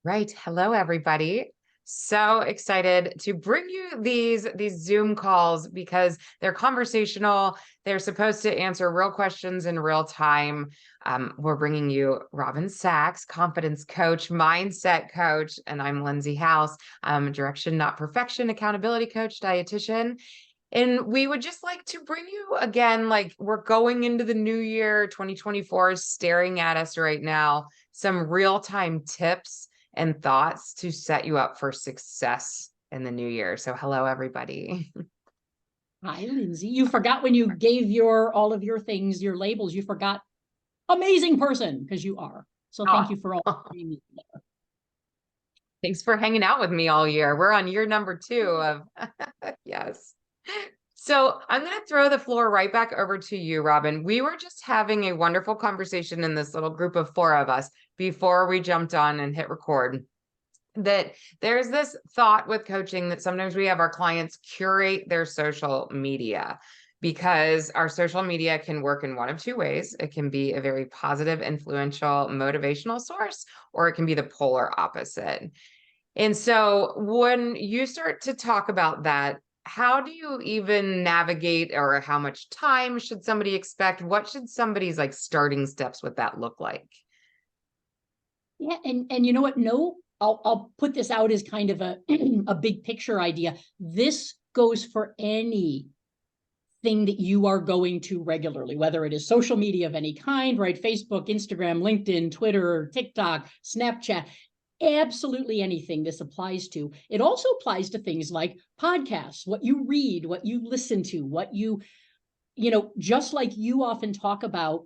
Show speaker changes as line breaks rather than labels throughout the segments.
Right. Hello, everybody. So excited to bring you these Zoom calls because they're conversational. They're supposed to answer real questions in real time. We're bringing you Robin Sachs, confidence coach, mindset coach, and I'm Lindsey House, direction, not perfection, accountability coach, dietitian. And we would just like to bring you again, like we're going into the new year, 2024 is staring at us right now, some real-time tips and thoughts to set you up for success in the new year. So hello, everybody.
Hi, Lindsey. You forgot when you gave all of your things, your labels, you forgot amazing person because you are. So thank you for all.
Thanks for hanging out with me all year. We're on year number 2 of yes. So I'm going to throw the floor right back over to you, Robin. We were just having a wonderful conversation in this little group of 4 of us before we jumped on and hit record. That there's this thought with coaching that sometimes we have our clients curate their social media because our social media can work in one of 2 ways. It can be a very positive, influential, motivational source, or it can be the polar opposite. And so when you start to talk about that, how do you even navigate, or how much time should somebody expect? What should somebody's like starting steps with that look like?
Yeah, and you know what? No, I'll put this out as kind of a a big picture idea. This goes for any thing that you are going to regularly, whether it is social media of any kind, right? Facebook, Instagram, LinkedIn, Twitter, TikTok, Snapchat, absolutely anything this applies to. It also applies to things like podcasts, what you read, what you listen to, what just like you often talk about,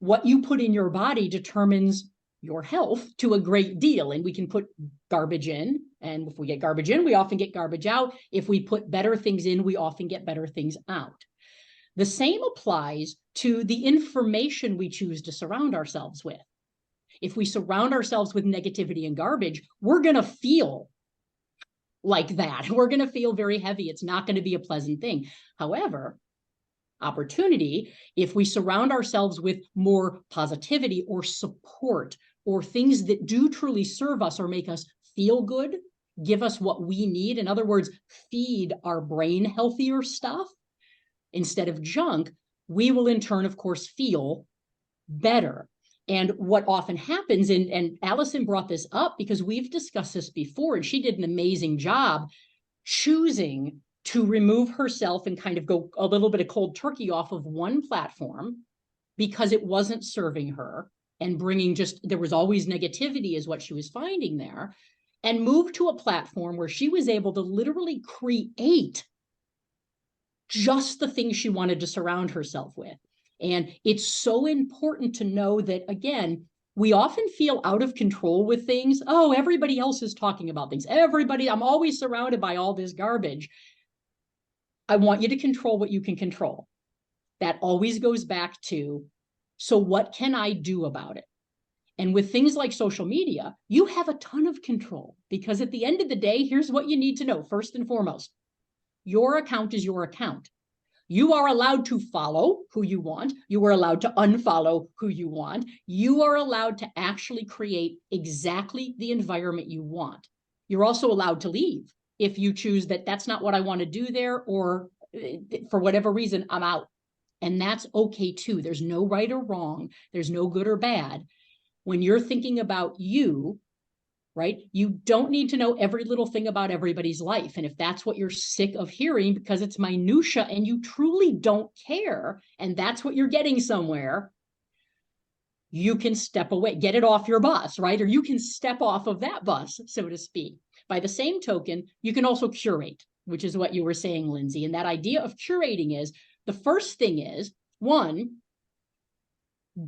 what you put in your body determines your health to a great deal. And we can put garbage in. And if we get garbage in, we often get garbage out. If we put better things in, we often get better things out. The same applies to the information we choose to surround ourselves with. If we surround ourselves with negativity and garbage, we're going to feel like that. We're going to feel very heavy. It's not going to be a pleasant thing. However, opportunity, if we surround ourselves with more positivity or support or things that do truly serve us or make us feel good, give us what we need. In other words, feed our brain healthier stuff instead of junk, we will in turn, of course, feel better. And what often happens, and Allison brought this up because we've discussed this before, and she did an amazing job choosing to remove herself and kind of go a little bit of cold turkey off of one platform because it wasn't serving her and there was always negativity is what she was finding there, and move to a platform where she was able to literally create just the things she wanted to surround herself with. And it's so important to know that, again, we often feel out of control with things. Oh, everybody else is talking about things. I'm always surrounded by all this garbage. I want you to control what you can control. That always goes back to, so what can I do about it? And with things like social media, you have a ton of control because at the end of the day, here's what you need to know. First and foremost, your account is your account. You are allowed to follow who you want. You are allowed to unfollow who you want. You are allowed to actually create exactly the environment you want. You're also allowed to leave if you choose that that's not what I want to do there, or for whatever reason, I'm out. And that's okay too. There's no right or wrong. There's no good or bad. When you're thinking about you, right? You don't need to know every little thing about everybody's life. And if that's what you're sick of hearing because it's minutia and you truly don't care, and that's what you're getting somewhere, you can step away, get it off your bus, right? Or you can step off of that bus, so to speak. By the same token, you can also curate, which is what you were saying, Lindsey. And that idea of curating is, the first thing is, one,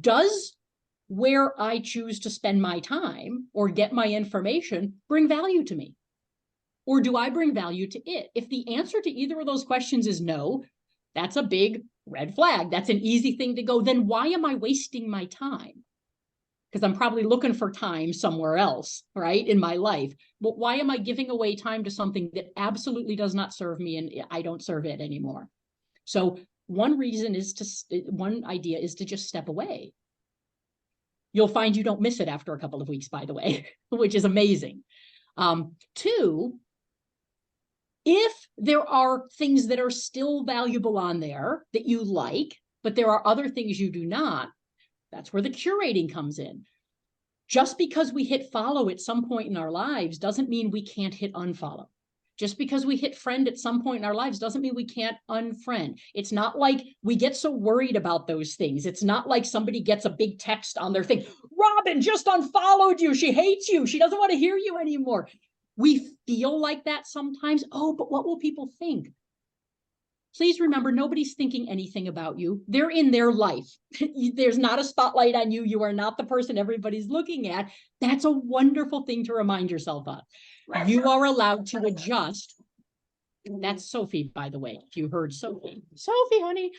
does where I choose to spend my time or get my information bring value to me? Or do I bring value to it? If the answer to either of those questions is no, that's a big red flag. That's an easy thing to go, then why am I wasting my time? Because I'm probably looking for time somewhere else, right, in my life. But why am I giving away time to something that absolutely does not serve me and I don't serve it anymore? So one idea is to just step away. You'll find you don't miss it after a couple of weeks, by the way, which is amazing. Two, if there are things that are still valuable on there that you like, but there are other things you do not, that's where the curating comes in. Just because we hit follow at some point in our lives doesn't mean we can't hit unfollow. Just because we hit friend at some point in our lives doesn't mean we can't unfriend. It's not like we get so worried about those things. It's not like somebody gets a big text on their thing. Robin just unfollowed you. She hates you. She doesn't want to hear you anymore. We feel like that sometimes. Oh, but what will people think? Please remember, nobody's thinking anything about you. They're in their life. There's not a spotlight on you. You are not the person everybody's looking at. That's a wonderful thing to remind yourself of. You are allowed to adjust. That's Sophie, by the way, if you heard Sophie. Sophie, honey.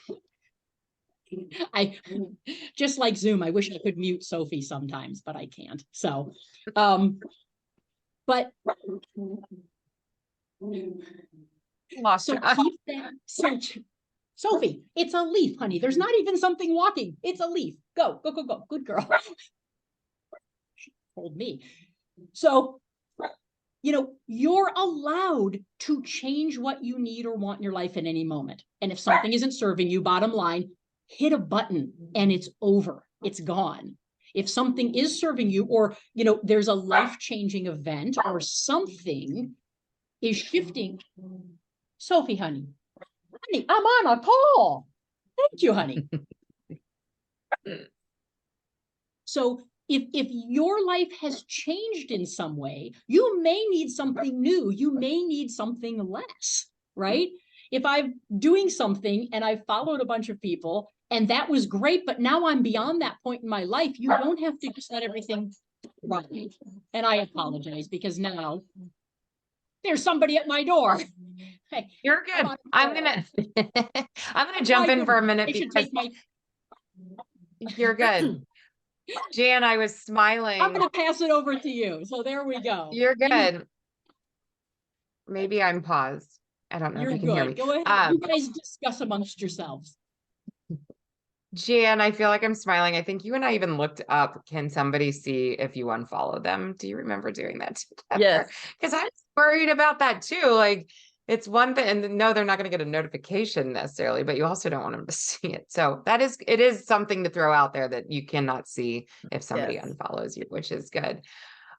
I just like Zoom. I wish I could mute Sophie sometimes, but I can't. So, but
Lost
so
her.
keep that search. Sophie, it's a leaf, honey. There's not even something walking. It's a leaf. Go, go, go, go. Good girl. She told me. So, you're allowed to change what you need or want in your life at any moment. And if something isn't serving you, bottom line, hit a button and it's over. It's gone. If something is serving you, or, there's a life-changing event or something is shifting. Sophie, honey, I'm on a call. Thank you, honey. So if your life has changed in some way, you may need something new. You may need something less, right? If I'm doing something and I followed a bunch of people and that was great, but now I'm beyond that point in my life, you don't have to just let everything run. And I apologize because now there's somebody at my door. Hey,
You're good. I'm gonna jump in for a minute because you're good. Jan, I was smiling.
I'm gonna pass it over to you. So there we go.
You're good. Maybe I'm paused. I don't know if you can hear me.
Go ahead. You guys discuss amongst yourselves.
Jan, I feel like I'm smiling. I think you and I even looked up, can somebody see if you unfollow them? Do you remember doing that together?
Yes.
Because I was worried about that too. Like, it's one thing, and no, they're not going to get a notification necessarily, but you also don't want them to see it. So it is something to throw out there that you cannot see if somebody unfollows you, which is good.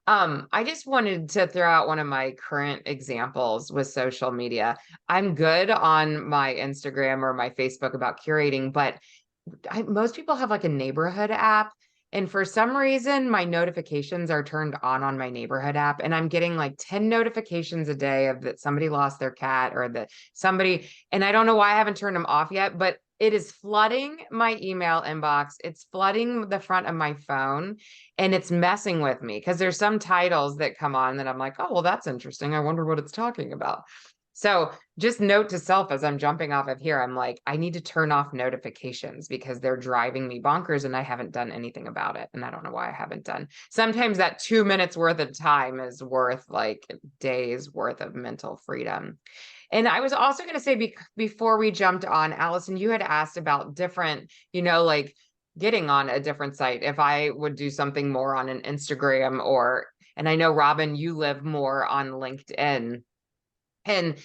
I just wanted to throw out one of my current examples with social media. I'm good on my Instagram or my Facebook about curating, but most people have like a neighborhood app. And for some reason, my notifications are turned on my neighborhood app. And I'm getting like 10 notifications a day of that somebody lost their cat or that somebody, and I don't know why I haven't turned them off yet, but it is flooding my email inbox. It's flooding the front of my phone and it's messing with me because there's some titles that come on that I'm like, oh, well, that's interesting. I wonder what it's talking about. So just note to self as I'm jumping off of here, I'm like, I need to turn off notifications because they're driving me bonkers and I haven't done anything about it. And I don't know why I haven't done. Sometimes that 2 minutes worth of time is worth like days worth of mental freedom. And I was also going to say before we jumped on, Allison, you had asked about different, like getting on a different site. If I would do something more on an Instagram and I know, Robin, you live more on LinkedIn. And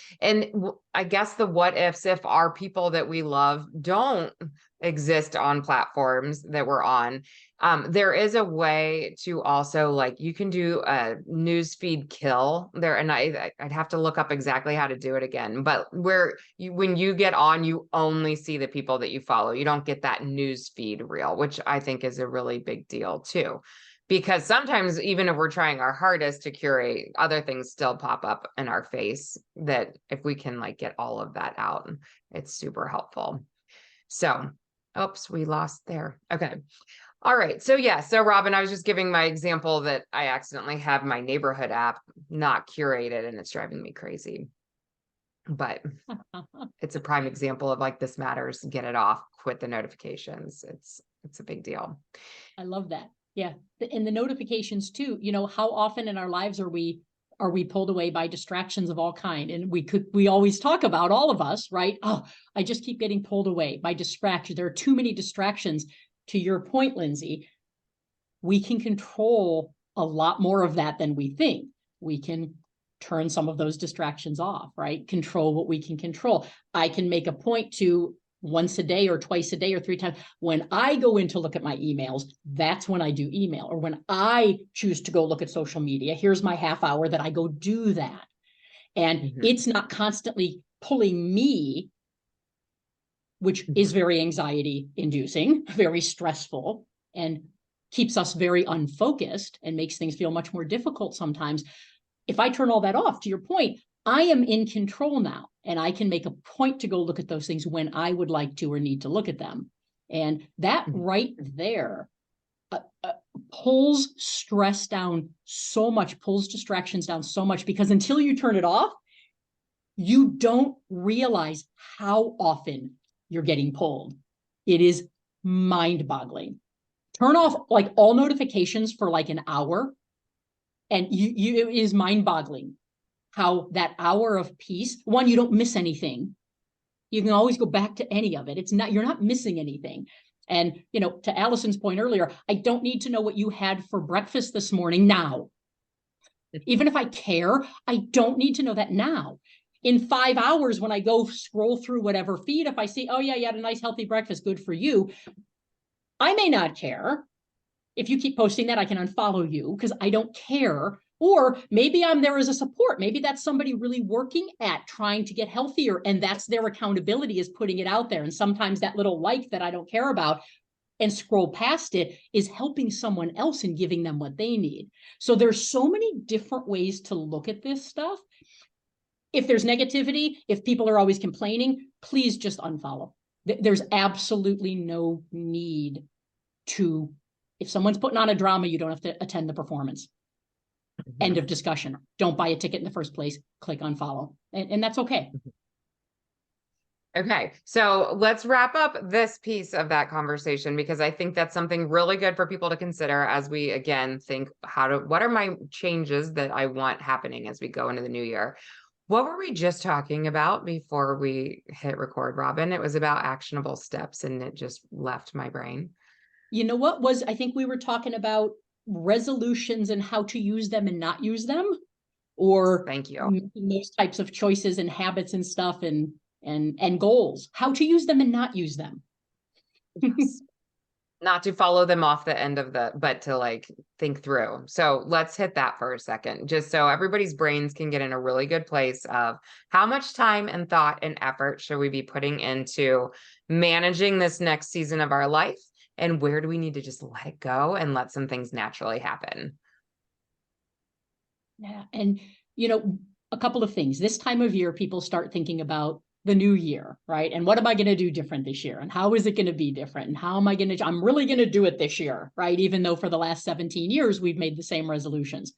I guess the what ifs, if our people that we love don't exist on platforms that we're on, there is a way to also, like, you can do a newsfeed kill there. And I'd have to look up exactly how to do it again. But when you get on, you only see the people that you follow. You don't get that newsfeed reel, which I think is a really big deal too. Because sometimes, even if we're trying our hardest to curate, other things still pop up in our face that if we can like get all of that out, it's super helpful. So, oops, we lost there. Okay. All right. So yeah. So Robin, I was just giving my example that I accidentally have my neighborhood app not curated and it's driving me crazy. But it's a prime example of like, this matters, get it off, quit the notifications. It's a big deal.
I love that. Yeah. And the notifications too, how often in our lives are we pulled away by distractions of all kind? And we always talk about, all of us, right? Oh, I just keep getting pulled away by distractions. There are too many distractions. To your point, Lindsey, we can control a lot more of that than we think. We can turn some of those distractions off, right? Control what we can control. I can make a point to once a day or twice a day or 3 times. When I go in to look at my emails, that's when I do email. Or when I choose to go look at social media, here's my half hour that I go do that. And it's not constantly pulling me, which is very anxiety inducing, very stressful, and keeps us very unfocused and makes things feel much more difficult sometimes. If I turn all that off, to your point, I am in control now, and I can make a point to go look at those things when I would like to or need to look at them. And that right there pulls stress down so much, pulls distractions down so much, because until you turn it off, you don't realize how often you're getting pulled. It is mind-boggling. Turn off like all notifications for like an hour, and it is mind-boggling how that hour of peace, one, you don't miss anything. You can always go back to any of it. You're not missing anything. And, to Allison's point earlier, I don't need to know what you had for breakfast this morning now. Even if I care, I don't need to know that now. In 5 hours, when I go scroll through whatever feed, if I see, oh yeah, you had a nice healthy breakfast, good for you, I may not care. If you keep posting that, I can unfollow you because I don't care. Or maybe I'm there as a support. Maybe that's somebody really working at trying to get healthier, and that's their accountability, is putting it out there. And sometimes that little like that I don't care about and scroll past it is helping someone else and giving them what they need. So there's so many different ways to look at this stuff. If there's negativity, if people are always complaining, please just unfollow. There's absolutely no need to, if someone's putting on a drama, you don't have to attend the performance. End of discussion. Don't buy a ticket in the first place. Click unfollow. And that's okay.
Okay, so let's wrap up this piece of that conversation, because I think that's something really good for people to consider as we, again, think what are my changes that I want happening as we go into the new year? What were we just talking about before we hit record, Robin? It was about actionable steps, and it just left my brain.
I think we were talking about resolutions and how to use them and not use them, or
thank you,
making those types of choices and habits and stuff and goals, how to use them and not use them.
Yes. Not to follow them off the end of but to like think through. So let's hit that for a second, just so everybody's brains can get in a really good place of how much time and thought and effort should we be putting into managing this next season of our life, and where do we need to just let it go and let some things naturally happen?
Yeah. And, a couple of things. This time of year, people start thinking about the new year, right? And what am I going to do different this year? And how is it going to be different? And how am I going to, I'm really going to do it this year, right? Even though for the last 17 years, we've made the same resolutions.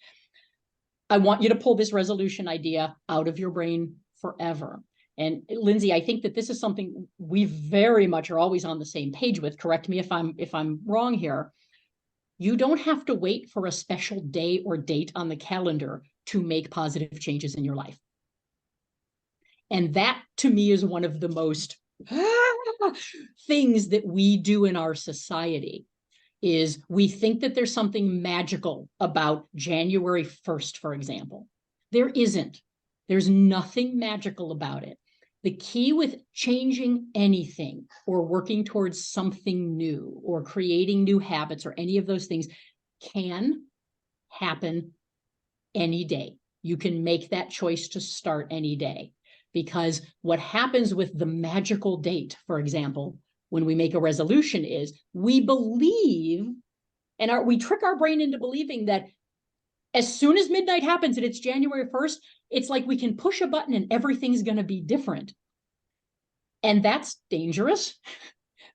I want you to pull this resolution idea out of your brain forever. And Lindsey, I think that this is something we very much are always on the same page with. Correct me if I'm wrong here. You don't have to wait for a special day or date on the calendar to make positive changes in your life. And that, to me, is one of the most things that we do in our society, is we think that there's something magical about January 1st, for example. There isn't. There's nothing magical about it. The key with changing anything or working towards something new or creating new habits or any of those things can happen any day. You can make that choice to start any day. Because what happens with the magical date, for example, when we make a resolution, is we believe and we trick our brain into believing that as soon as midnight happens and it's January 1st, it's like we can push a button and everything's going to be different. And that's dangerous,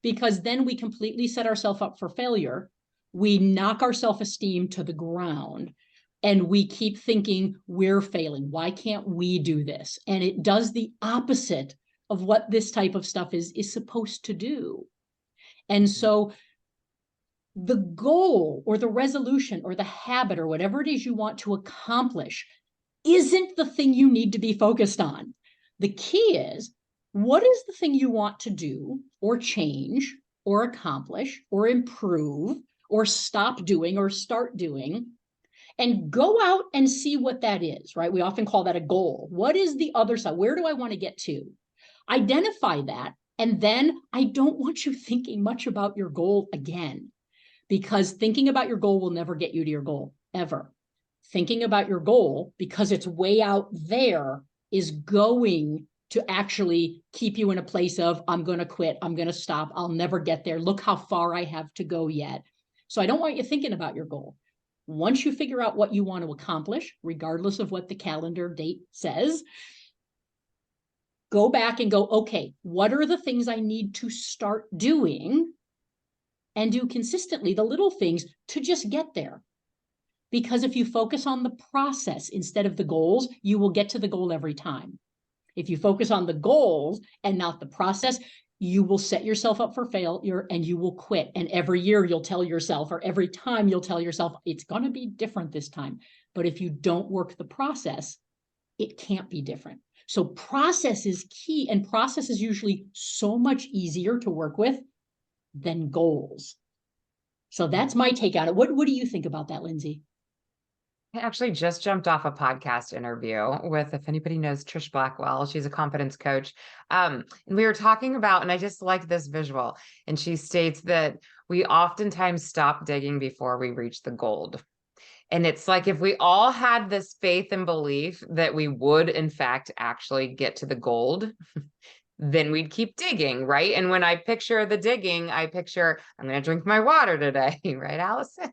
because then we completely set ourselves up for failure. We knock our self-esteem to the ground. And we keep thinking we're failing. Why can't we do this? And it does the opposite of what this type of stuff is supposed to do. And so the goal or the resolution or the habit or whatever it is you want to accomplish isn't the thing you need to be focused on. The key is, what is the thing you want to do or change or accomplish or improve or stop doing or start doing, and go out and see what that is, right? We often call that a goal. What is the other side? Where do I want to get to? Identify that. And then I don't want you thinking much about your goal again, because thinking about your goal will never get you to your goal, ever. Thinking about your goal, because it's way out there, is going to actually keep you in a place of, I'm going to quit, I'm going to stop, I'll never get there, look how far I have to go yet. So I don't want you thinking about your goal. Once you figure out what you want to accomplish, regardless of what the calendar date says, go back and go, okay, what are the things I need to start doing, and do consistently the little things to just get there. Because if you focus on the process instead of the goals, you will get to the goal every time. If you focus on the goals and not the process, you will set yourself up for failure and you will quit. And every year you'll tell yourself, or every time you'll tell yourself, it's going to be different this time. But if you don't work the process, it can't be different. So process is key, and process is usually so much easier to work with than goals. So that's my take on it. What do you think about that, Lindsey?
I actually just jumped off a podcast interview with, if anybody knows Trish Blackwell, she's a confidence coach. And we were talking about, and I just like this visual, and she states that we oftentimes stop digging before we reach the gold. And it's like, if we all had this faith and belief that we would, in fact, actually get to the gold, then we'd keep digging, right? And when I picture the digging, I picture, I'm going to drink my water today, right, Allison?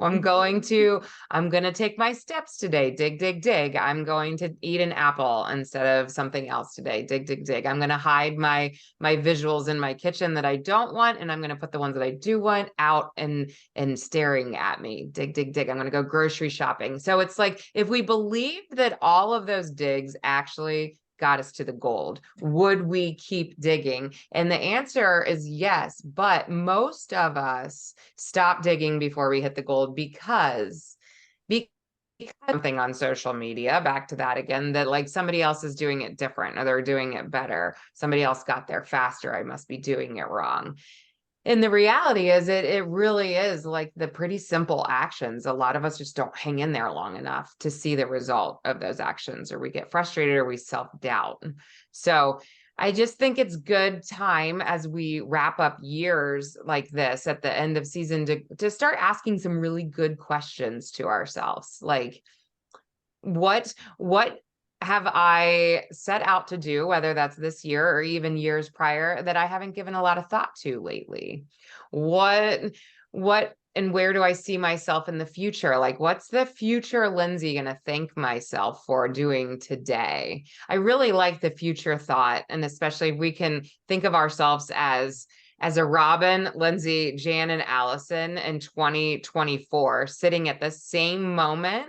I'm going to take my steps today, dig, dig, dig. I'm going to eat an apple instead of something else today, dig, dig, dig. I'm going to hide my visuals in my kitchen that I don't want, and I'm going to put the ones that I do want out and staring at me, dig, dig, dig. I'm going to go grocery shopping. So it's like, if we believed that all of those digs actually got us to the gold, would we keep digging? And the answer is yes, but most of us stop digging before we hit the gold because something on social media, back to that again, that like somebody else is doing it different, or they're doing it better, somebody else got there faster, I must be doing it wrong. And the reality is, it really is like the pretty simple actions. A lot of us just don't hang in there long enough to see the result of those actions, or we get frustrated, or we self-doubt. So I just think it's good time, as we wrap up years like this at the end of season, to start asking some really good questions to ourselves. Like, what have I set out to do, whether that's this year or even years prior, that I haven't given a lot of thought to lately? What and where do I see myself in the future? Like, what's the future Lindsey going to thank myself for doing today? I really like the future thought. And especially if we can think of ourselves as a Robin, Lindsey, Jan, and Allison in 2024, sitting at the same moment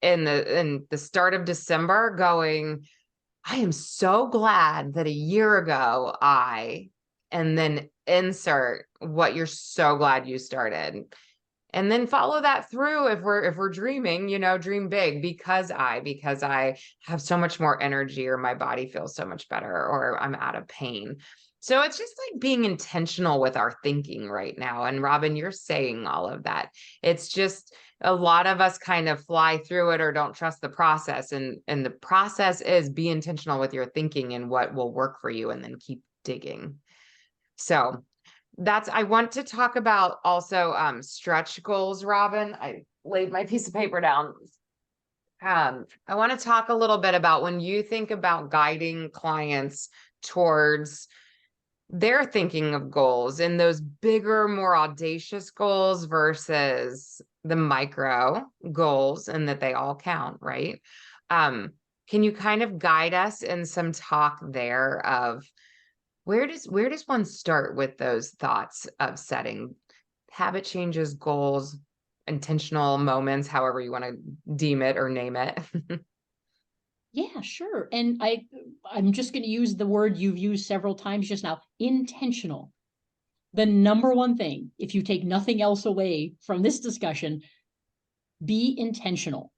in the start of December, going, I am so glad that a year ago and then insert what you're so glad you started. And then follow that through if we're dreaming, dream big, because I have so much more energy, or my body feels so much better, or I'm out of pain. So it's just like being intentional with our thinking right now. And Robin, you're saying all of that. It's just a lot of us kind of fly through it or don't trust the process. And the process is, be intentional with your thinking and what will work for you, and then keep digging. So I want to talk about also stretch goals, Robin. I laid my piece of paper down. I want to talk a little bit about when you think about guiding clients towards their thinking of goals, and those bigger, more audacious goals versus the micro goals, and that they all count, right? Can you kind of guide us in some talk there of where does one start with those thoughts of setting habit changes, goals, intentional moments, however you want to deem it or name it?
Yeah, sure. And I'm just going to use the word you've used several times just now, intentional. The number one thing, if you take nothing else away from this discussion, be intentional.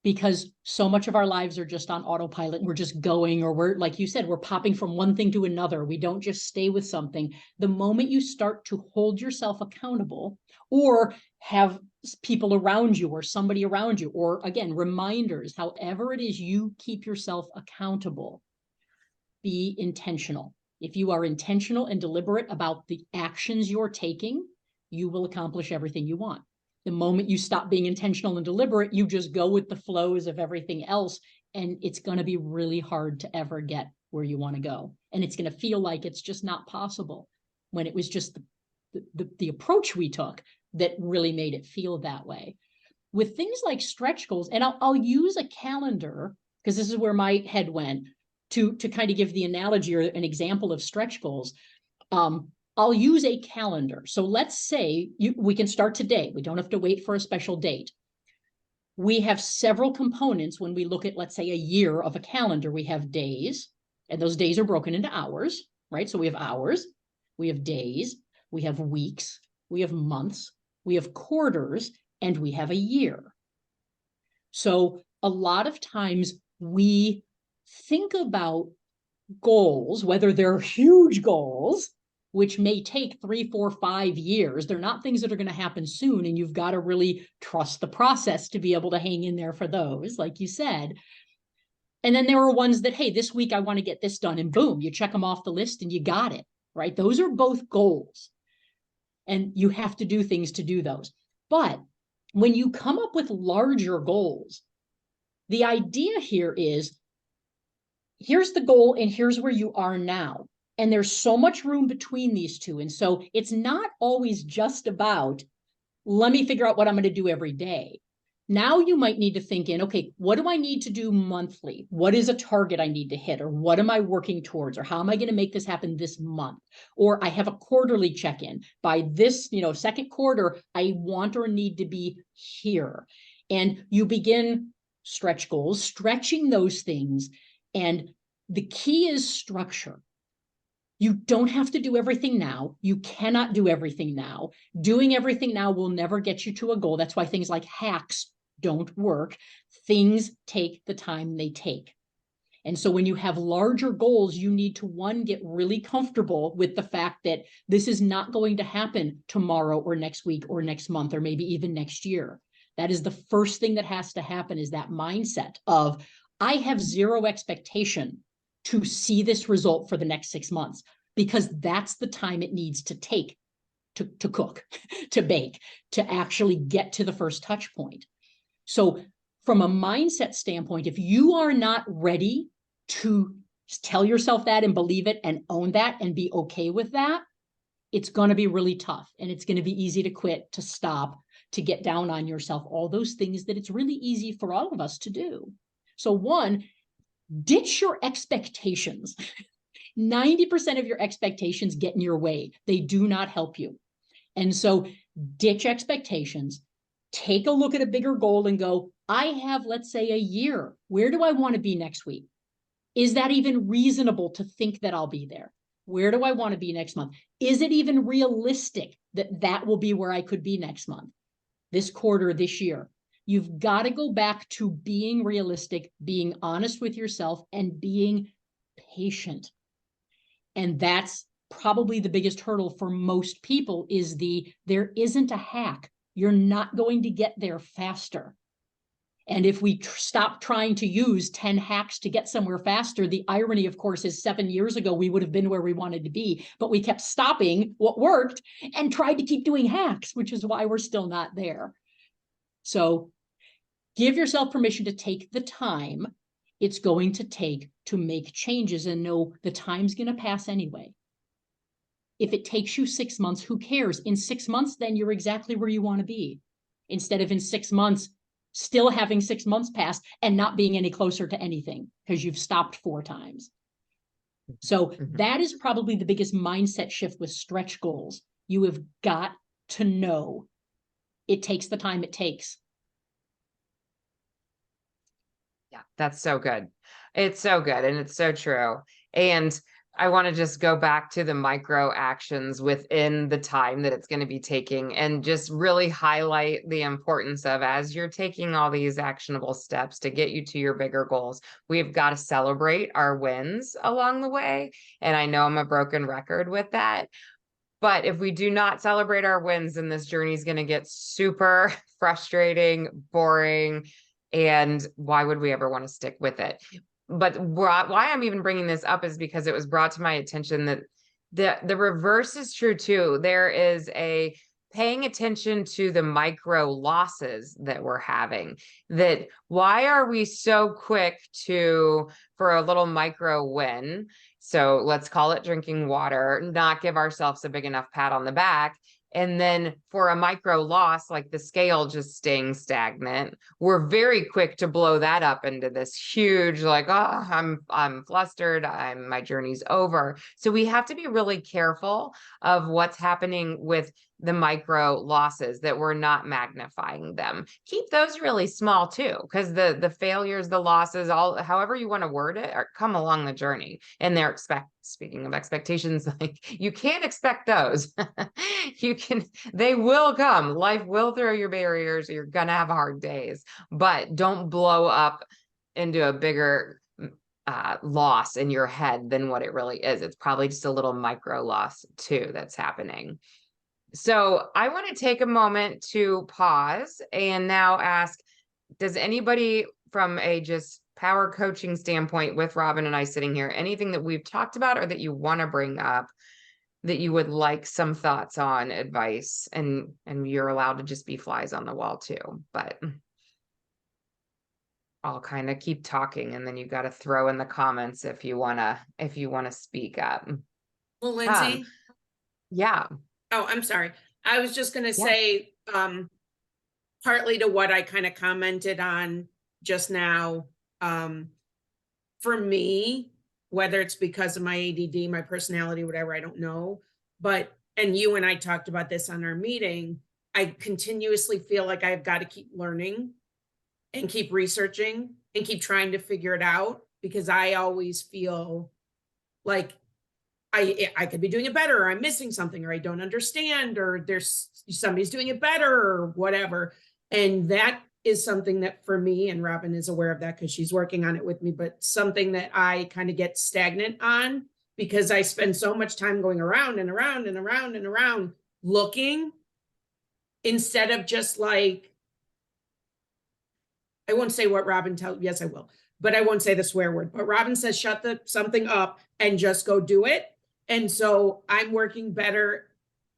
because so much of our lives are just on autopilot. And we're just going, or we're, like you said, we're popping from one thing to another. We don't just stay with something. The moment you start to hold yourself accountable, or have people around you or somebody around you, or again, reminders, however it is you keep yourself accountable, be intentional. If you are intentional and deliberate about the actions you're taking, you will accomplish everything you want. The moment you stop being intentional and deliberate, you just go with the flows of everything else, and it's going to be really hard to ever get where you want to go. And it's going to feel like it's just not possible, when it was just the approach we took that really made it feel that way. With things like stretch goals, and I'll use a calendar, because this is where my head went, to kind of give the analogy or an example of stretch goals. I'll use a calendar. So let's say we can start today. We don't have to wait for a special date. We have several components when we look at, let's say, a year of a calendar. We have days, and those days are broken into hours, right? So we have hours, we have days, we have weeks, we have months, we have quarters, and we have a year. So a lot of times we think about goals, whether they're huge goals, which may take 3, 4, 5 years. They're not things that are going to happen soon. And you've got to really trust the process to be able to hang in there for those, like you said. And then there are ones that, hey, this week I want to get this done, and boom, you check them off the list and you got it, right? Those are both goals. And you have to do things to do those. But when you come up with larger goals, the idea here is, here's the goal and here's where you are now. And there's so much room between these two. And so it's not always just about, let me figure out what I'm going to do every day. Now you might need to think in, okay, what do I need to do monthly? What is a target I need to hit? Or what am I working towards? Or how am I going to make this happen this month? Or I have a quarterly check-in. By this, second quarter, I want or need to be here. And you begin stretch goals, stretching those things. And the key is structure. You don't have to do everything now. You cannot do everything now. Doing everything now will never get you to a goal. That's why things like hacks don't work. Things take the time they take. And so when you have larger goals, you need to, one, get really comfortable with the fact that this is not going to happen tomorrow or next week or next month or maybe even next year. That is the first thing that has to happen, is that mindset of, I have zero expectation to see this result for the next 6 months, because that's the time it needs to take to cook, to bake, to actually get to the first touch point. So from a mindset standpoint, if you are not ready to tell yourself that and believe it and own that and be okay with that, it's going to be really tough. And it's going to be easy to quit, to stop, to get down on yourself, all those things that it's really easy for all of us to do. So one, ditch your expectations. 90% of your expectations get in your way. They do not help you. And so ditch expectations. Take a look at a bigger goal and go, I have, let's say, a year. Where do I want to be next week? Is that even reasonable to think that I'll be there? Where do I want to be next month? Is it even realistic that that will be where I could be next month, this quarter, this year? You've got to go back to being realistic, being honest with yourself, and being patient. And that's probably the biggest hurdle for most people, is there isn't a hack. You're not going to get there faster. And if we stop trying to use 10 hacks to get somewhere faster, the irony, of course, is 7 years ago, we would have been where we wanted to be, but we kept stopping what worked and tried to keep doing hacks, which is why we're still not there. So give yourself permission to take the time it's going to take to make changes, and know the time's going to pass anyway. If it takes you 6 months, who cares? In 6 months, then you're exactly where you want to be, instead of in 6 months, still having 6 months pass and not being any closer to anything because you've stopped 4 times. So that is probably the biggest mindset shift with stretch goals. You have got to know it takes the time it takes.
Yeah, that's so good. It's so good. And it's so true. And I want to just go back to the micro actions within the time that it's going to be taking and just really highlight the importance of, as you're taking all these actionable steps to get you to your bigger goals, we've got to celebrate our wins along the way. And I know I'm a broken record with that. But if we do not celebrate our wins, then this journey is going to get super frustrating, boring, and why would we ever want to stick with it? But why I'm even bringing this up is because it was brought to my attention that the reverse is true too. There is a paying attention to the micro losses that we're having. That why are we so quick to, for a little micro win, so let's call it drinking water, not give ourselves a big enough pat on the back. And then for a micro loss, like the scale just staying stagnant, we're very quick to blow that up into this huge, like, oh, I'm flustered, my journey's over. So we have to be really careful of what's happening with the micro losses, that we're not magnifying them. Keep those really small too, because the failures, the losses, all however you want to word it, come along the journey. And they're speaking of expectations, like you can't expect those. They will come. Life will throw your barriers. You're gonna have hard days, but don't blow up into a bigger loss in your head than what it really is. It's probably just a little micro loss too that's happening. So I want to take a moment to pause and now ask, does anybody from a just power coaching standpoint, with Robin and I sitting here, anything that we've talked about or that you want to bring up that you would like some thoughts on, advice, and you're allowed to just be flies on the wall too, but I'll kind of keep talking and then you got to throw in the comments if you want to speak up.
Well, Lindsay.
Yeah.
Oh, I'm sorry. I was just going to
Yeah.
say, partly to what I kind of commented on just now, for me, whether it's because of my ADD, my personality, whatever, I don't know. But, and you and I talked about this on our meeting, I continuously feel like I've got to keep learning and keep researching and keep trying to figure it out, because I always feel like I could be doing it better, or I'm missing something, or I don't understand, or there's somebody's doing it better, or whatever. And that is something that for me, and Robin is aware of that because she's working on it with me, but something that I kind of get stagnant on because I spend so much time going around and around and around and around looking, instead of just like, I won't say what Robin tells, yes, I will, but I won't say the swear word, but Robin says, shut something up and just go do it. And so I'm working better,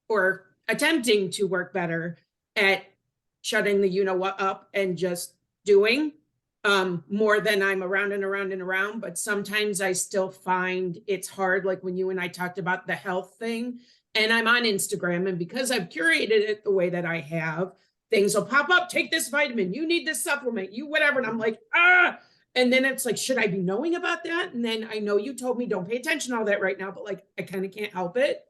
or attempting to work better at shutting the you-know-what up and just doing, more than I'm around and around and around. But sometimes I still find it's hard, like when you and I talked about the health thing, and I'm on Instagram, and because I've curated it the way that I have, things will pop up, take this vitamin, you need this supplement, you whatever. And I'm like, and then it's like, should I be knowing about that? And then I know you told me don't pay attention to all that right now, but like, I kind of can't help it.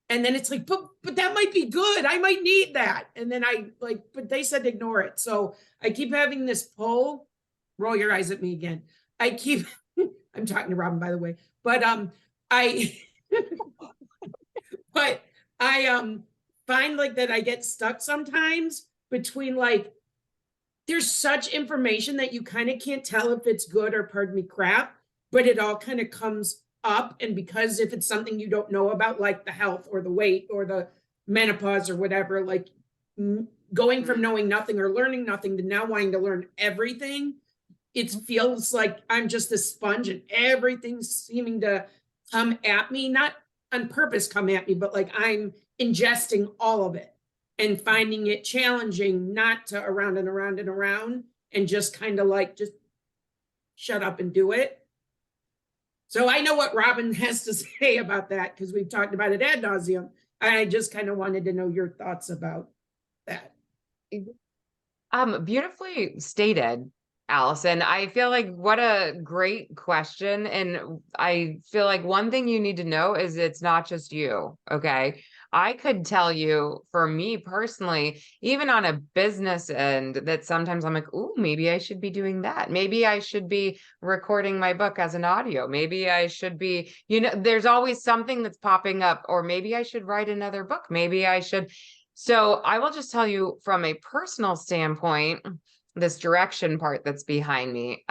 And then it's like, but that might be good. I might need that. And then I like, but they said ignore it. So I keep having this pull. Roll your eyes at me again. I'm talking to Robin, by the way, but but I find like that I get stuck sometimes between like, there's such information that you kind of can't tell if it's good or, pardon me, crap, but it all kind of comes up. And because if it's something you don't know about, like the health or the weight or the menopause or whatever, like going from knowing nothing or learning nothing to now wanting to learn everything, it feels like I'm just a sponge and everything's seeming to come at me, not on purpose come at me, but like I'm ingesting all of it and finding it challenging not to around and around and around and just kind of like, just shut up and do it. So I know what Robin has to say about that because we've talked about it ad nauseum. I just kind of wanted to know your thoughts about that.
Beautifully stated, Allison. I feel like what a great question. And I feel like one thing you need to know is it's not just you. Okay. I could tell you for me personally, even on a business end, that sometimes I'm like, oh, maybe I should be doing that. Maybe I should be recording my book as an audio. Maybe I should be, there's always something that's popping up, or maybe I should write another book. Maybe I should. So I will just tell you from a personal standpoint, this direction part that's behind me.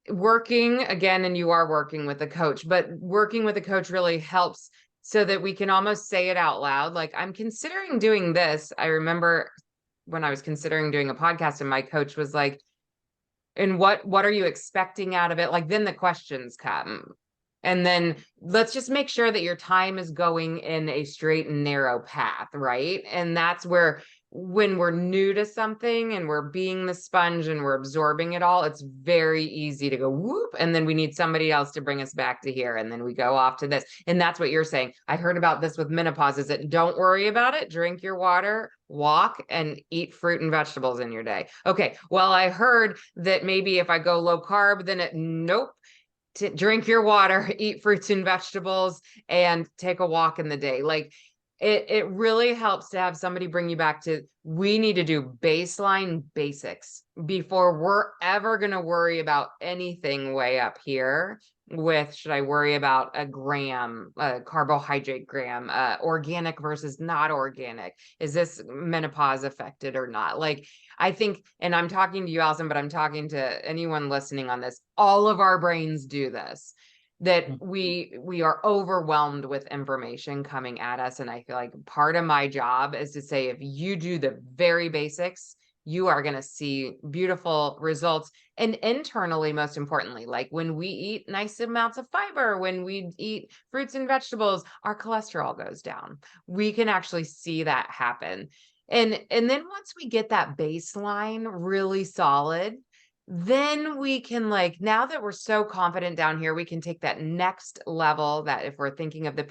Working again, and you are working with a coach, but working with a coach really helps so that we can almost say it out loud. Like, I'm considering doing this. I remember when I was considering doing a podcast and my coach was like, and what are you expecting out of it? Like, then the questions come. And then let's just make sure that your time is going in a straight and narrow path, right? And that's where, when we're new to something and we're being the sponge and we're absorbing it all, it's very easy to go whoop. And then we need somebody else to bring us back to here. And then we go off to this. And that's what you're saying. I heard about this with menopause, is that don't worry about it. Drink your water, walk, and eat fruit and vegetables in your day. Okay. Well, I heard that maybe if I go low carb, then nope. To drink your water, eat fruits and vegetables, and take a walk in the day. Like, it really helps to have somebody bring you back to, we need to do baseline basics before we're ever going to worry about anything way up here with, should I worry about a carbohydrate gram, organic versus not organic? Is this menopause affected or not? Like, I think, and I'm talking to you, Allison, but I'm talking to anyone listening on this, all of our brains do this, that we are overwhelmed with information coming at us. And I feel like part of my job is to say, if you do the very basics, you are going to see beautiful results. And internally, most importantly, like when we eat nice amounts of fiber, when we eat fruits and vegetables, our cholesterol goes down. We can actually see that happen. And then once we get that baseline really solid, then we can, like, now that we're so confident down here, we can take that next level, that if we're thinking of the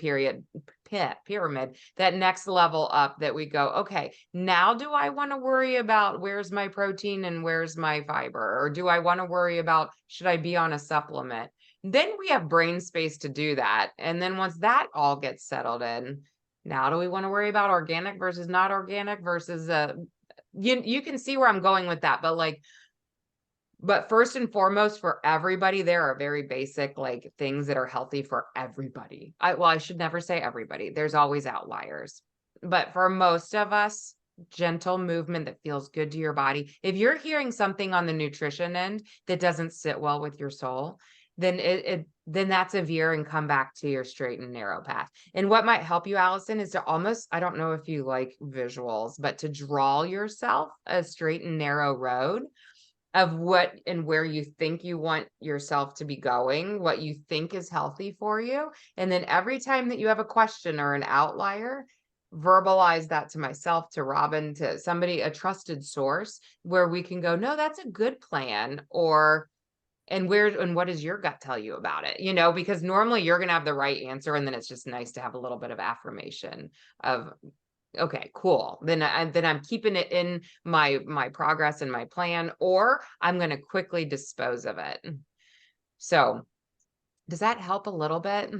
pyramid, that next level up, that we go, okay, now do I want to worry about where's my protein and where's my fiber? Or do I want to worry about, should I be on a supplement? Then we have brain space to do that. And then once that all gets settled in, now do we want to worry about organic versus not organic versus, you can see where I'm going with that, but first and foremost, for everybody, there are very basic, like, things that are healthy for everybody. I should never say everybody. There's always outliers. But for most of us, gentle movement that feels good to your body. If you're hearing something on the nutrition end that doesn't sit well with your soul, then then that's a veer and come back to your straight and narrow path. And what might help you, Allison, is to almost, I don't know if you like visuals, but to draw yourself a straight and narrow road of what and where you think you want yourself to be going, what you think is healthy for you. And then every time that you have a question or an outlier, verbalize that to myself, to Robin, to somebody, a trusted source, where we can go, no, that's a good plan. Or, and what does your gut tell you about it? Because normally you're going to have the right answer. And then it's just nice to have a little bit of affirmation of, okay, cool. Then I'm keeping it in my progress and my plan, or I'm going to quickly dispose of it. So does that help a little bit?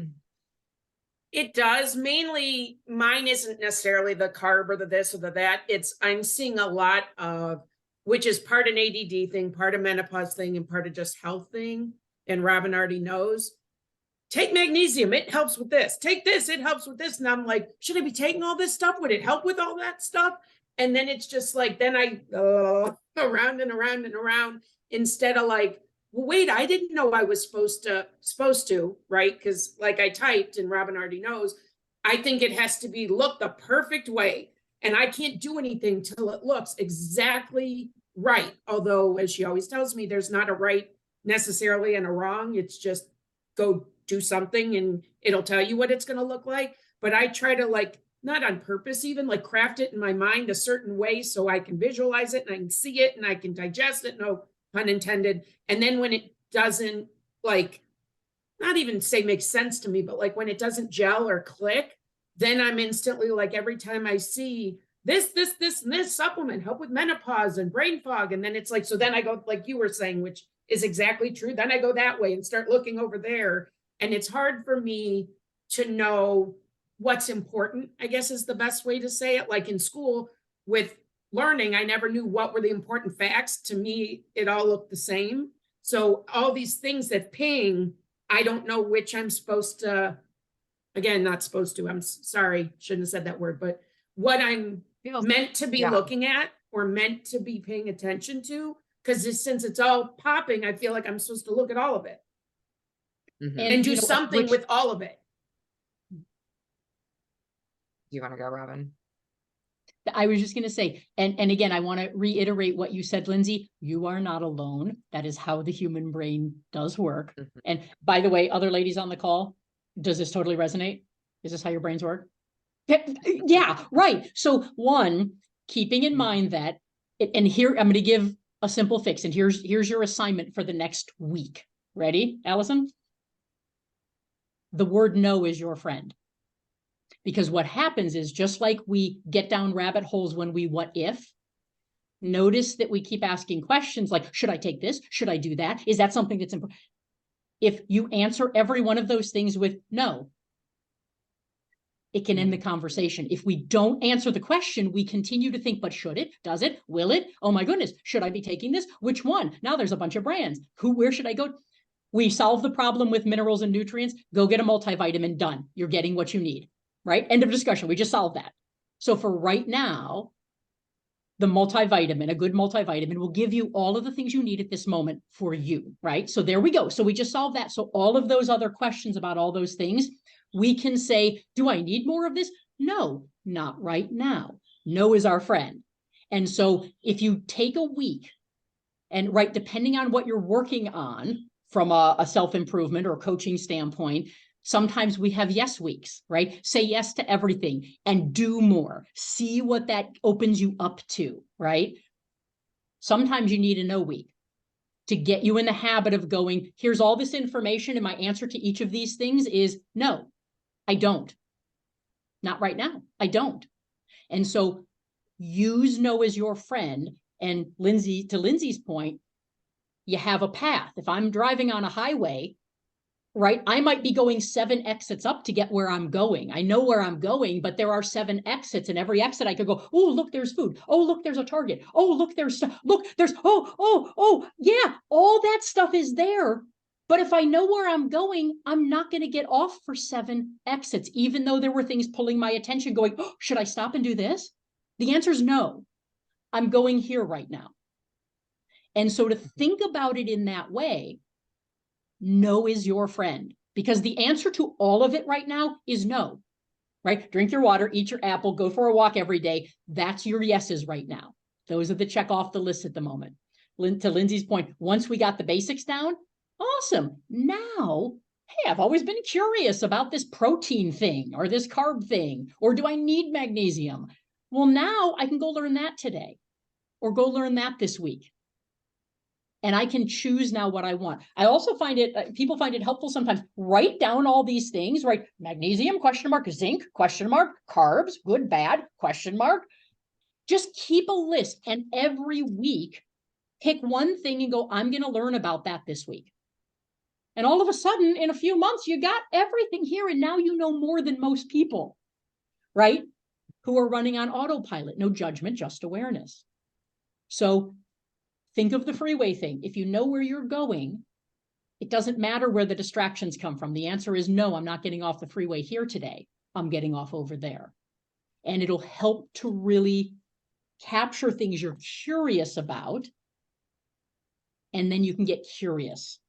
It does. Mainly mine isn't necessarily the carb or the this or the that. I'm seeing a lot of, which is part an ADD thing, part a menopause thing, and part of just health thing. And Robin already knows. Take magnesium, it helps with this. Take this, it helps with this. And I'm like, should I be taking all this stuff? Would it help with all that stuff? And then it's just like, then I go around and around and around, instead of like, well, wait, I didn't know I was supposed to, right? Because like I typed, and Robin already knows, I think it has to be look the perfect way. And I can't do anything till it looks exactly right. Although, as she always tells me, there's not a right necessarily and a wrong. It's just go do something and it'll tell you what it's going to look like. But I try to, like, not on purpose, even like craft it in my mind a certain way so I can visualize it and I can see it and I can digest it. No pun intended. And then when it doesn't, like, not even say makes sense to me, but like when it doesn't gel or click, then I'm instantly like, every time I see this supplement help with menopause and brain fog. And then it's like, so then I go, like you were saying, which is exactly true. Then I go that way and start looking over there. And it's hard for me to know what's important, I guess is the best way to say it. Like in school with learning, I never knew what were the important facts. To me, it all looked the same. So all these things that ping, I don't know which I'm supposed to, again, not supposed to, I'm sorry, shouldn't have said that word, but what I'm
Feels,
meant to be
yeah.
looking at or meant to be paying attention to. Because since it's all popping, I feel like I'm supposed to look at all of it
Mhm.
and do
you know what,
something
which-
with all of it.
Do you want to go, Robin?
I was just going to say, and again, I want to reiterate what you said, Lindsay. You are not alone. That is how the human brain does work.
Mhm.
And by the way, other ladies on the call, does this totally resonate? Is this how your brains work? Yeah, right. So one, keeping in mind that, and here I'm going to give a simple fix, and here's your assignment for the next week. Ready, Allison? The word no is your friend. Because what happens is, just like we get down rabbit holes when we what if, notice that we keep asking questions like, should I take this? Should I do that? Is that something that's important? If you answer every one of those things with no, it can end the conversation. If we don't answer the question, we continue to think, but should it? Does it? Will it? Oh my goodness, should I be taking this? Which one? Now there's a bunch of brands. Where should I go? We solve the problem with minerals and nutrients. Go get a multivitamin, done. You're getting what you need, right? End of discussion. We just solved that. So for right now, the multivitamin, a good multivitamin, will give you all of the things you need at this moment for you, right? So there we go. So we just solved that. So all of those other questions about all those things, we can say, do I need more of this? No, not right now. No is our friend. And so if you take a week and right, depending on what you're working on from a self-improvement or coaching standpoint, sometimes we have yes weeks, right? Say yes to everything and do more. See what that opens you up to, right? Sometimes you need a no week to get you in the habit of going, here's all this information, and my answer to each of these things is no, I don't. Not right now. I don't. And so use no as your friend. And Lindsay, to Lindsay's point, you have a path. If I'm driving on a highway, right, I might be going 7 exits up to get where I'm going. I know where I'm going, but there are 7 exits, and every exit I could go, oh, look, there's food. Oh, look, there's a Target. Oh, look, there's stuff. Look, there's, oh, yeah, all that stuff is there. But if I know where I'm going, I'm not going to get off for 7 exits, even though there were things pulling my attention going, oh, should I stop and do this? The answer is no. I'm going here right now. And so to think about it in that way, no is your friend, because the answer to all of it right now is no, right? Drink your water, eat your apple, go for a walk every day. That's your yeses right now. Those are the check off the list at the moment. To Lindsay's point, once we got the basics down, awesome. Now, hey, I've always been curious about this protein thing or this carb thing, or do I need magnesium? Well, now I can go learn that today or go learn that this week. And I can choose now what I want. I also find it, people find it helpful sometimes, write down all these things, right? Magnesium, question mark, zinc, question mark, carbs, good, bad, question mark. Just keep a list, and every week, pick one thing and go, I'm going to learn about that this week. And all of a sudden, in a few months, you got everything here, and now you know more than most people, right? Who are running on autopilot, no judgment, just awareness. So think of the freeway thing. If you know where you're going, it doesn't matter where the distractions come from. The answer is no, I'm not getting off the freeway here today. I'm getting off over there. And it'll help to really capture things you're curious about. And then you can get curious.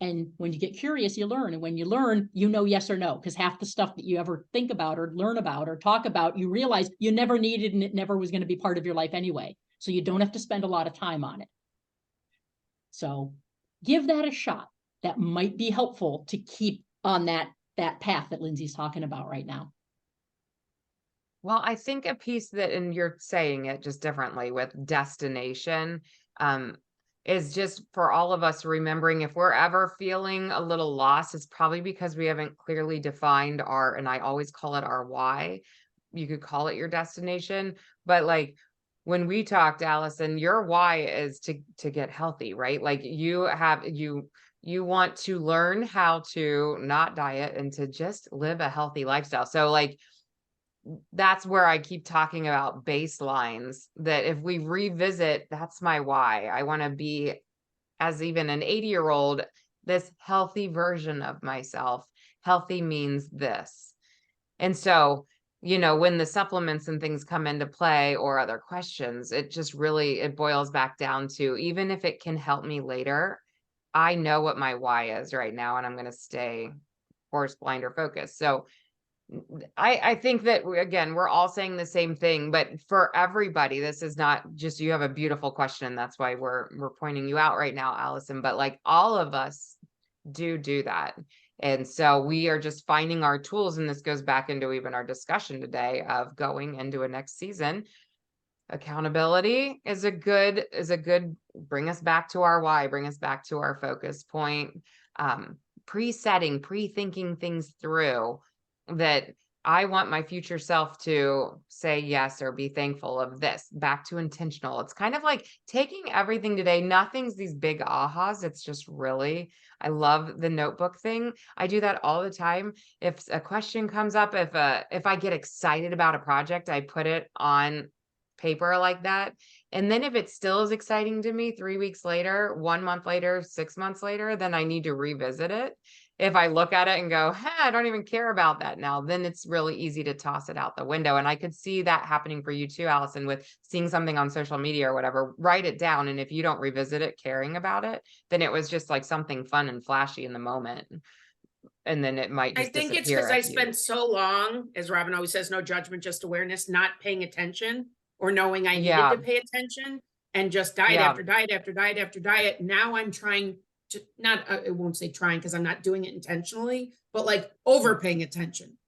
And when you get curious, you learn. And when you learn, you know yes or no, because half the stuff that you ever think about or learn about or talk about, you realize you never needed and it never was going to be part of your life anyway. So you don't have to spend a lot of time on it. So give that a shot. That might be helpful to keep on that path that Lindsay's talking about right now.
Well, I think a piece that, and you're saying it just differently with destination, is just for all of us remembering if we're ever feeling a little lost, it's probably because we haven't clearly defined our, and I always call it our why. You could call it your destination, but like when we talked, Allison, your why is to get healthy, right? Like you You want to learn how to not diet and to just live a healthy lifestyle. So like, that's where I keep talking about baselines, that if we revisit, that's my why. I want to be, as even an 80-year-old, this healthy version of myself. Healthy means this. And so, when the supplements and things come into play or other questions, it just really, it boils back down to, even if it can help me later, I know what my why is right now, and I'm going to stay horse blind or focused. So I think that again, we're all saying the same thing, but for everybody, this is not just, you have a beautiful question. That's why we're pointing you out right now, Allison, but like all of us do that. And so we are just finding our tools. And this goes back into even our discussion today of going into a next season. Accountability is a good, bring us back to our why, bring us back to our focus point. Pre-setting, pre-thinking things through, that I want my future self to say yes or be thankful of this. Back to intentional. It's kind of like taking everything today. Nothing's these big ahas. It's just really, I love the notebook thing. I do that all the time. If a question comes up, if I get excited about a project, I put it on paper like that. And then if it still is exciting to me 3 weeks later, 1 month later, 6 months later, then I need to revisit it. If I look at it and go, I don't even care about that now, then it's really easy to toss it out the window. And I could see that happening for you too, Allison, with seeing something on social media or whatever. Write it down. And if you don't revisit it caring about it, then it was just like something fun and flashy in the moment. And then it might
I
just
think it's
disappear
because I
if you-
spent so long, as Robin always says, no judgment, just awareness, not paying attention or knowing I needed
Yeah.
to pay attention, and just diet
Yeah.
after diet after diet after diet. Now I'm trying to not, I won't say trying because I'm not doing it intentionally, but like over paying attention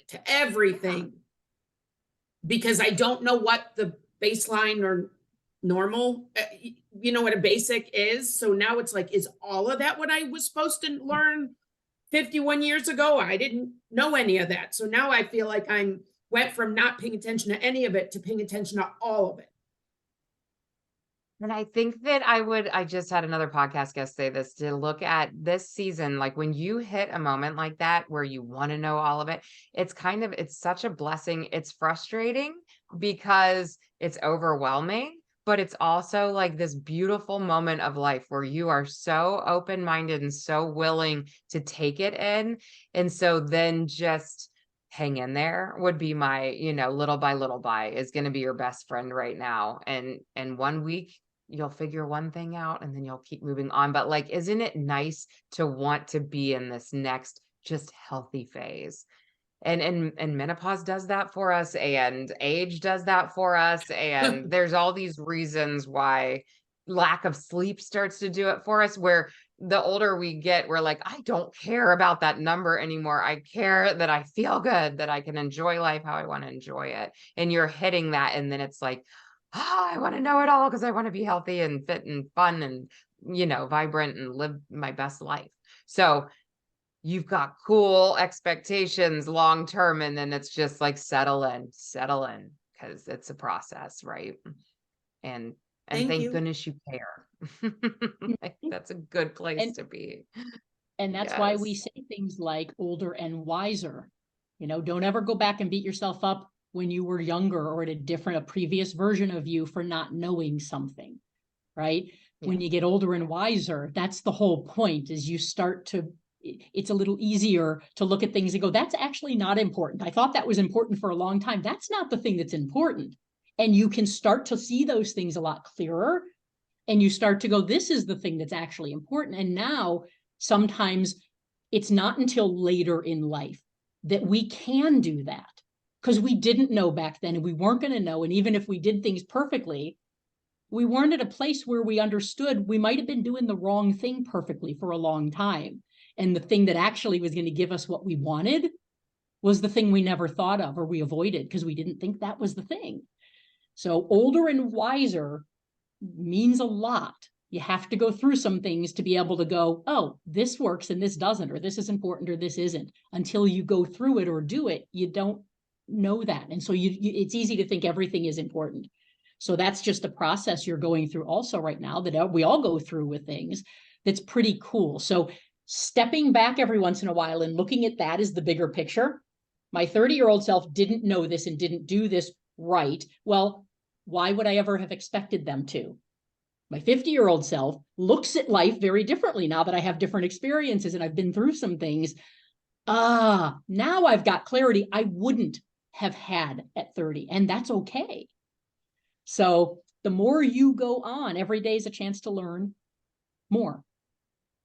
to everything because I don't know what the baseline or normal, you know what a basic is. So now it's like, is all of that what I was supposed to learn 51 years ago? I didn't know any of that. So now I feel like I'm went from not paying attention to any of it to paying attention to all of it.
And I think that I just had another podcast guest say this, to look at this season, like when you hit a moment like that where you want to know all of it, it's such a blessing. It's frustrating because it's overwhelming, but it's also like this beautiful moment of life where you are so open-minded and so willing to take it in. And so then just hang in there would be my, little by little by is going to be your best friend right now. And 1 week you'll figure one thing out and then you'll keep moving on. But like, isn't it nice to want to be in this next just healthy phase? And menopause does that for us, and age does that for us. And there's all these reasons why lack of sleep starts to do it for us, where the older we get, we're like, I don't care about that number anymore. I care that I feel good, that I can enjoy life how I want to enjoy it. And you're hitting that. And then it's like, I want to know it all because I want to be healthy and fit and fun and, vibrant and live my best life. So you've got cool expectations long term, and then it's just like settle in because it's a process, right? And
Thank
thank
you.
goodness you care. Like, that's a good place to be.
And that's why we say things like older and wiser. Don't ever go back and beat yourself up when you were younger or at a previous version of you for not knowing something, right? Yeah. When you get older and wiser, that's the whole point, is you start to, it's a little easier to look at things and go, that's actually not important. I thought that was important for a long time. That's not the thing that's important. And you can start to see those things a lot clearer. And you start to go, this is the thing that's actually important. And now sometimes it's not until later in life that we can do that, because we didn't know back then and we weren't going to know. And even if we did things perfectly, we weren't at a place where we understood we might have been doing the wrong thing perfectly for a long time. And the thing that actually was going to give us what we wanted was the thing we never thought of or we avoided because we didn't think that was the thing. So older and wiser means a lot. You have to go through some things to be able to go, oh, this works and this doesn't, or this is important or this isn't. Until you go through it or do it, you don't know that. And so it's easy to think everything is important. So that's just a process you're going through also right now that we all go through with things, that's pretty cool. So stepping back every once in a while and looking at that as the bigger picture. My 30-year-old self didn't know this and didn't do this right. Well, why would I ever have expected them to? My 50-year-old self looks at life very differently now that I have different experiences and I've been through some things. Now I've got clarity I wouldn't have had at 30, and that's okay. So the more you go on, every day is a chance to learn more.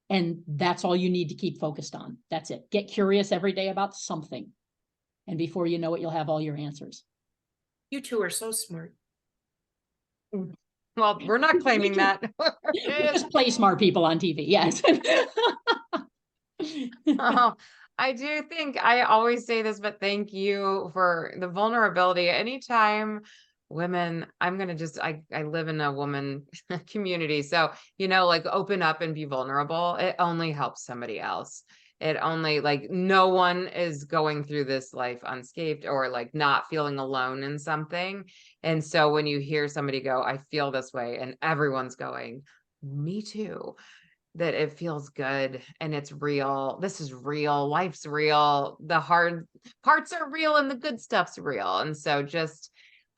And that's all you need to keep focused on. That's it. Get curious every day about something. And before you know it, you'll have all your answers.
You two are so smart.
Well, we're not claiming that.
We just play smart people on TV. Yes.
Oh, I do think I always say this, but thank you for the vulnerability. Anytime women, I'm going to just, I live in a woman community. So, like open up and be vulnerable. It only helps somebody else. It only like no one is going through this life unscathed or like not feeling alone in something. And so when you hear somebody go, I feel this way, and everyone's going, me too, that it feels good and it's real. This is real. Life's real. The hard parts are real and the good stuff's real. And so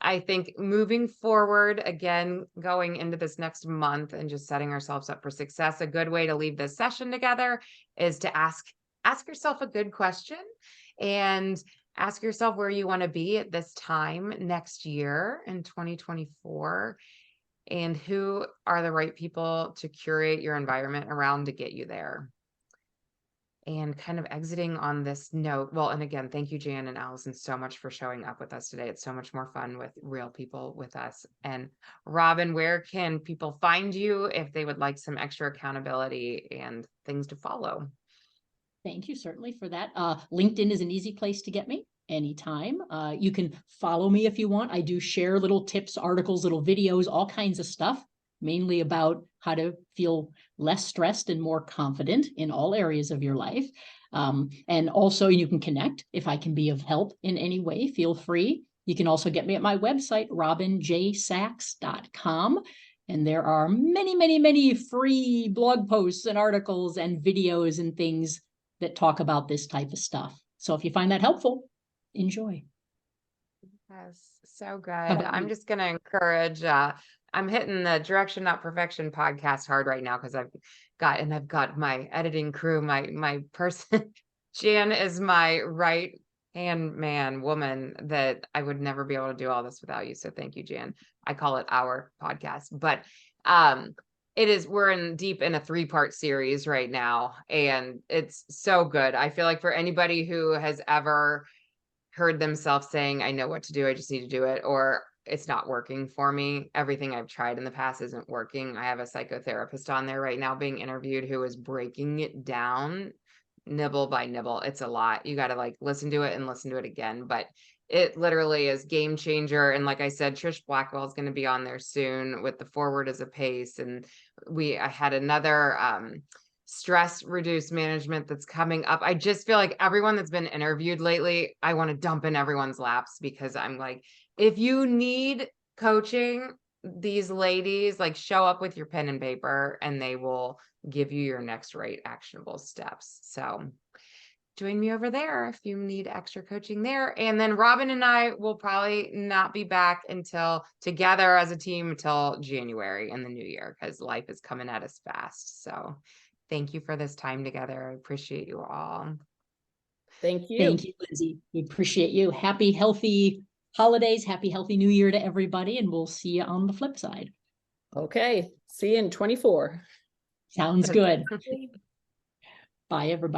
I think moving forward, again, going into this next month and just setting ourselves up for success, a good way to leave this session together is to ask yourself a good question and ask yourself where you want to be at this time next year in 2024. And who are the right people to curate your environment around to get you there? And kind of exiting on this note. Well, and again, thank you, Jan and Allison, so much for showing up with us today. It's so much more fun with real people with us. And Robin, where can people find you if they would like some extra accountability and things to follow?
Thank you certainly for that. LinkedIn is an easy place to get me anytime. You can follow me if you want. I do share little tips, articles, little videos, all kinds of stuff, mainly about how to feel less stressed and more confident in all areas of your life. And also you can connect if I can be of help in any way, feel free. You can also get me at my website, robinjsachs.com. And there are many, many, many free blog posts and articles and videos and things that talk about this type of stuff. So if you find that helpful, enjoy.
Yes, so good. I'm just going to encourage, I'm hitting the Direction Not Perfection podcast hard right now because I've got my editing crew, my person. Jan is my right hand woman that I would never be able to do all this without you. So thank you, Jan. I call it our podcast, but we're deep in a 3-part series right now, and it's so good. I feel like for anybody who has ever heard themselves saying, I know what to do, I just need to do it, or it's not working for me, everything I've tried in the past isn't working. I have a psychotherapist on there right now being interviewed who is breaking it down nibble by nibble. It's a lot. You got to like listen to it and listen to it again, but it literally is game changer. And like I said, Trish Blackwell is going to be on there soon with the Forward as a Pace. And I had another stress reduced management that's coming up. I just feel like everyone that's been interviewed lately, I want to dump in everyone's laps because I'm like, if you need coaching, these ladies like show up with your pen and paper and they will give you your next right actionable steps. So join me over there if you need extra coaching there. And then Robin and I will probably not be back together as a team until January in the new year because life is coming at us fast. So thank you for this time together. I appreciate you all.
Thank you.
Thank you, Lindsey. We appreciate you. Happy, healthy holidays. Happy, healthy new year to everybody. And we'll see you on the flip side.
Okay. See you in 24.
Sounds good. Bye, everybody.